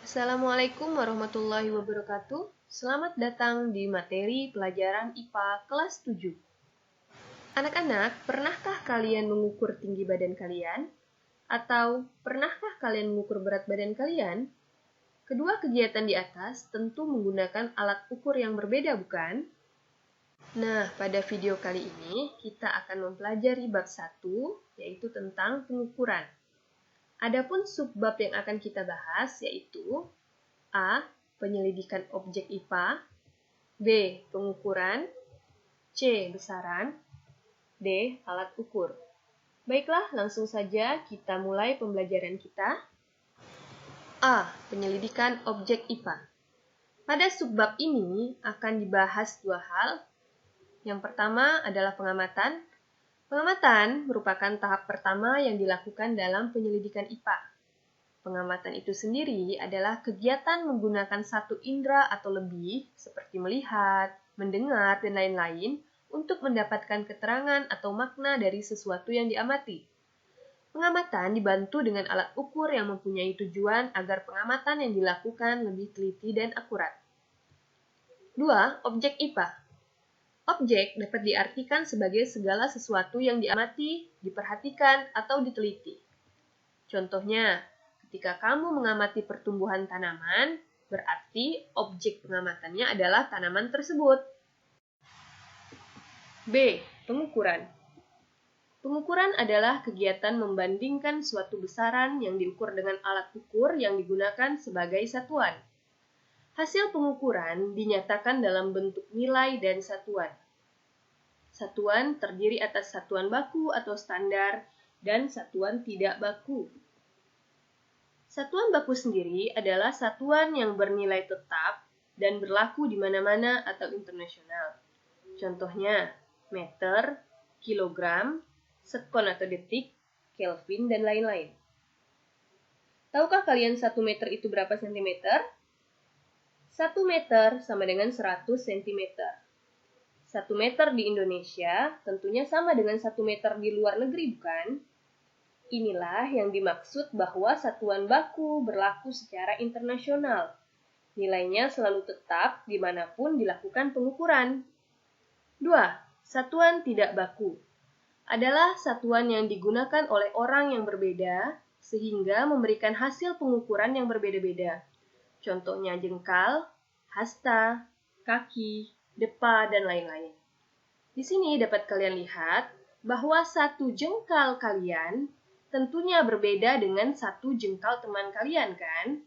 Assalamualaikum warahmatullahi wabarakatuh. Selamat datang di materi pelajaran IPA kelas 7. Anak-anak, pernahkah kalian mengukur tinggi badan kalian? Atau pernahkah kalian mengukur berat badan kalian? Kedua kegiatan di atas tentu menggunakan alat ukur yang berbeda, bukan? Nah, pada video kali ini kita akan mempelajari bab 1, yaitu tentang pengukuran. Adapun subbab yang akan kita bahas yaitu A. Penyelidikan objek IPA, B. Pengukuran, C. Besaran, D. Alat ukur. Baiklah, langsung saja kita mulai pembelajaran kita. A. Penyelidikan objek IPA. Pada subbab ini akan dibahas dua hal. Yang pertama adalah pengamatan. Pengamatan merupakan tahap pertama yang dilakukan dalam penyelidikan IPA. Pengamatan itu sendiri adalah kegiatan menggunakan satu indera atau lebih, seperti melihat, mendengar, dan lain-lain, untuk mendapatkan keterangan atau makna dari sesuatu yang diamati. Pengamatan dibantu dengan alat ukur yang mempunyai tujuan agar pengamatan yang dilakukan lebih teliti dan akurat. 2. Objek IPA. Objek dapat diartikan sebagai segala sesuatu yang diamati, diperhatikan, atau diteliti. Contohnya, ketika kamu mengamati pertumbuhan tanaman, berarti objek pengamatannya adalah tanaman tersebut. B. Pengukuran. Pengukuran adalah kegiatan membandingkan suatu besaran yang diukur dengan alat ukur yang digunakan sebagai satuan. Hasil pengukuran dinyatakan dalam bentuk nilai dan satuan. Satuan terdiri atas satuan baku atau standar dan satuan tidak baku. Satuan baku sendiri adalah satuan yang bernilai tetap dan berlaku di mana-mana atau internasional. Contohnya, meter, kilogram, sekon atau detik, kelvin, dan lain-lain. Tahukah kalian 1 meter itu berapa sentimeter? 1 meter sama dengan 100 cm. 1 meter di Indonesia tentunya sama dengan 1 meter di luar negeri, bukan? Inilah yang dimaksud bahwa satuan baku berlaku secara internasional. Nilainya selalu tetap dimanapun dilakukan pengukuran. 2. Satuan tidak baku adalah satuan yang digunakan oleh orang yang berbeda sehingga memberikan hasil pengukuran yang berbeda-beda. Contohnya jengkal, hasta, kaki, depa, dan lain-lain. Di sini dapat kalian lihat bahwa satu jengkal kalian tentunya berbeda dengan satu jengkal teman kalian, kan?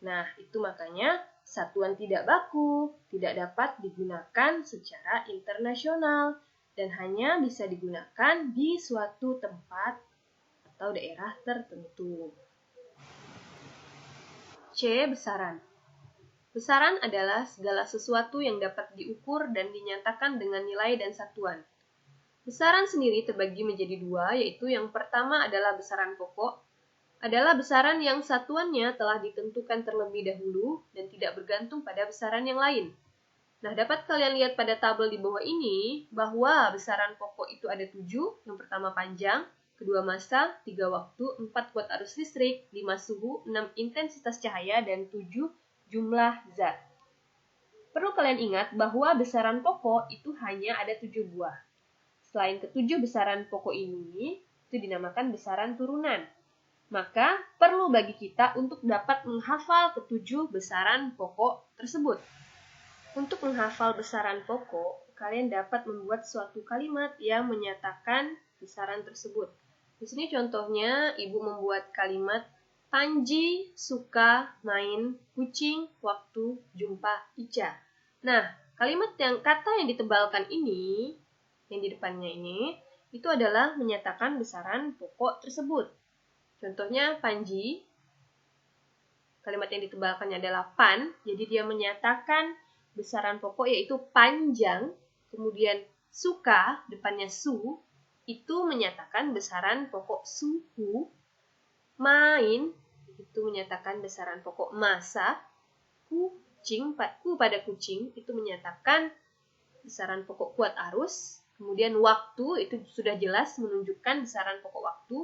Nah, itu makanya satuan tidak baku tidak dapat digunakan secara internasional dan hanya bisa digunakan di suatu tempat atau daerah tertentu. C. Besaran. Besaran adalah segala sesuatu yang dapat diukur dan dinyatakan dengan nilai dan satuan. Besaran sendiri terbagi menjadi dua, yaitu yang pertama adalah besaran pokok, adalah besaran yang satuannya telah ditentukan terlebih dahulu dan tidak bergantung pada besaran yang lain. Nah, dapat kalian lihat pada tabel di bawah ini bahwa besaran pokok itu ada 7, yang pertama panjang, kedua massa, 3 waktu, 4 kuat arus listrik, 5 suhu, 6 intensitas cahaya, dan 7 jumlah zat. Perlu kalian ingat bahwa besaran pokok itu hanya ada 7 buah. Selain ketujuh besaran pokok ini, itu dinamakan besaran turunan. Maka, perlu bagi kita untuk dapat menghafal ketujuh besaran pokok tersebut. Untuk menghafal besaran pokok, kalian dapat membuat suatu kalimat yang menyatakan besaran tersebut. Di sini contohnya, Ibu membuat kalimat Panji suka main kucing waktu jumpa Ica. Nah, kalimat kata yang ditebalkan ini, yang di depannya ini, itu adalah menyatakan besaran pokok tersebut. Contohnya Panji, kalimat yang ditebalkannya adalah pan, jadi dia menyatakan besaran pokok yaitu panjang, kemudian suka, depannya su, itu menyatakan besaran pokok suhu, main, itu menyatakan besaran pokok massa, kucing, ku pada kucing, itu menyatakan besaran pokok kuat arus, kemudian waktu itu sudah jelas menunjukkan besaran pokok waktu.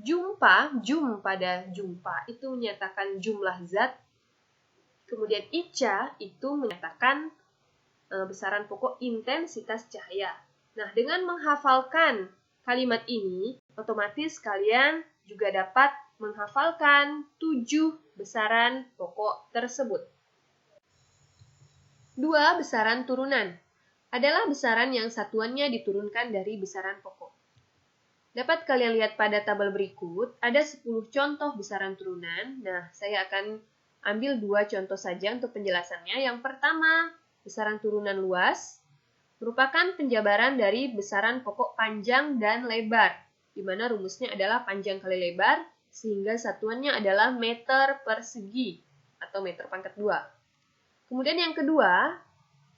Jumpa, jum pada jumpa itu menyatakan jumlah zat. Kemudian ICA itu menyatakan besaran pokok intensitas cahaya. Nah, dengan menghafalkan kalimat ini, otomatis kalian juga dapat menghafalkan 7 besaran pokok tersebut. 2 besaran turunan adalah besaran yang satuannya diturunkan dari besaran pokok. Dapat kalian lihat pada tabel berikut, ada 10 contoh besaran turunan. Nah, saya akan ambil 2 contoh saja untuk penjelasannya. Yang pertama, besaran turunan luas merupakan penjabaran dari besaran pokok panjang dan lebar, di mana rumusnya adalah panjang kali lebar, sehingga satuannya adalah meter persegi atau meter pangkat 2. Kemudian yang kedua,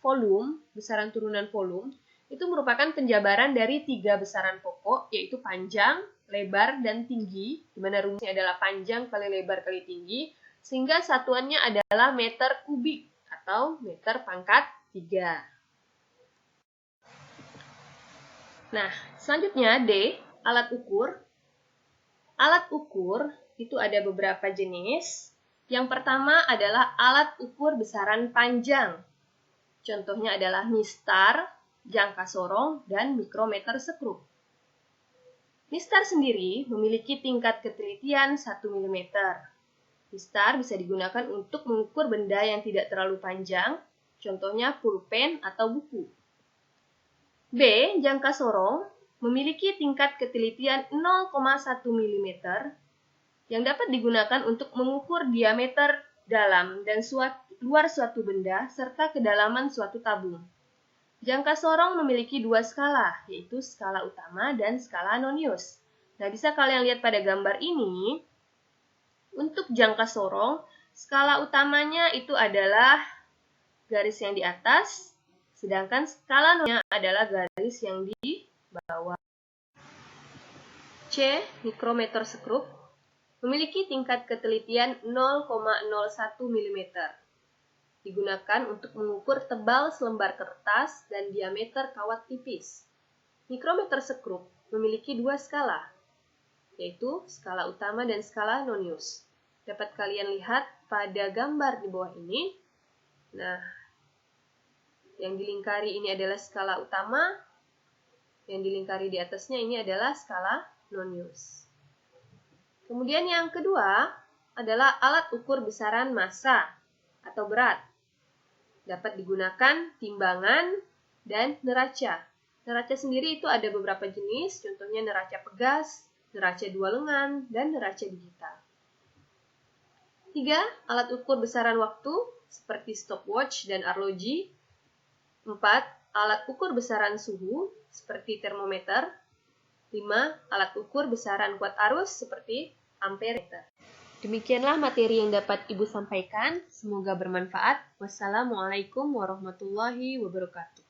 volume, besaran turunan volume, itu merupakan penjabaran dari 3 besaran pokok, yaitu panjang, lebar, dan tinggi, di mana rumusnya adalah panjang kali lebar kali tinggi, sehingga satuannya adalah meter kubik atau meter pangkat 3. Nah, selanjutnya D, alat ukur. Alat ukur itu ada beberapa jenis. Yang pertama adalah alat ukur besaran panjang. Contohnya adalah mistar, jangka sorong, dan mikrometer sekrup. Mistar sendiri memiliki tingkat ketelitian 1 mm. Mistar bisa digunakan untuk mengukur benda yang tidak terlalu panjang, contohnya pulpen atau buku. B, jangka sorong, memiliki tingkat ketelitian 0,1 mm yang dapat digunakan untuk mengukur diameter dalam dan luar suatu benda serta kedalaman suatu tabung. Jangka sorong memiliki 2 skala, yaitu skala utama dan skala Nonius. Nah, bisa kalian lihat pada gambar ini. Untuk jangka sorong, skala utamanya itu adalah garis yang di atas, sedangkan skala Noniusnya adalah garis yang di bawah. C, mikrometer sekrup, memiliki tingkat ketelitian 0,01 mm. Digunakan untuk mengukur tebal selembar kertas dan diameter kawat tipis. Mikrometer sekrup memiliki 2 skala, yaitu skala utama dan skala Nonius. Dapat kalian lihat pada gambar di bawah ini. Nah, yang dilingkari ini adalah skala utama, yang dilingkari di atasnya ini adalah skala Nonius. Kemudian yang kedua adalah alat ukur besaran massa atau berat. Dapat digunakan timbangan dan neraca. Neraca sendiri itu ada beberapa jenis, contohnya neraca pegas, neraca 2 lengan, dan neraca digital. 3. Alat ukur besaran waktu seperti stopwatch dan arloji. 4. Alat ukur besaran suhu seperti termometer. 5. Alat ukur besaran kuat arus seperti amperemeter. Demikianlah materi yang dapat Ibu sampaikan. Semoga bermanfaat. Wassalamualaikum warahmatullahi wabarakatuh.